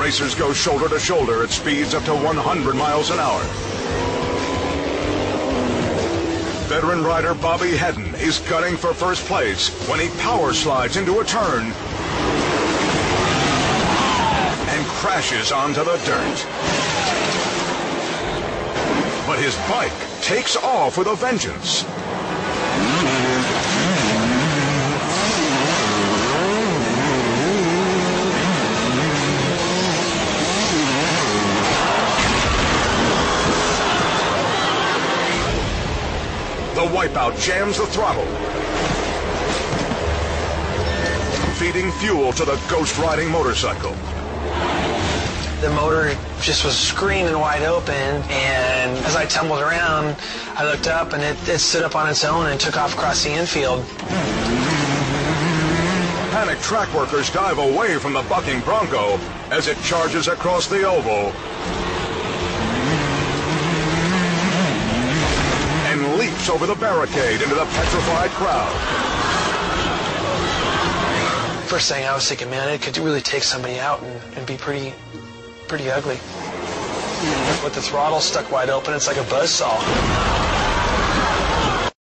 racers go shoulder to shoulder at speeds up to 100 miles an hour. Veteran rider Bobby Hedden is gunning for first place when he power slides into a turn and crashes onto the dirt. But his bike takes off with a vengeance. The Wipeout jams the throttle, feeding fuel to the ghost-riding motorcycle. The motor just was screaming wide open, and as I tumbled around, I looked up and it stood up on its own and took off across the infield. Panicked track workers dive away from the bucking Bronco as it charges across the oval and leaps over the barricade into the petrified crowd. First thing I was thinking, man, it could really take somebody out and be pretty ugly. With the throttle stuck wide open, it's like a buzzsaw.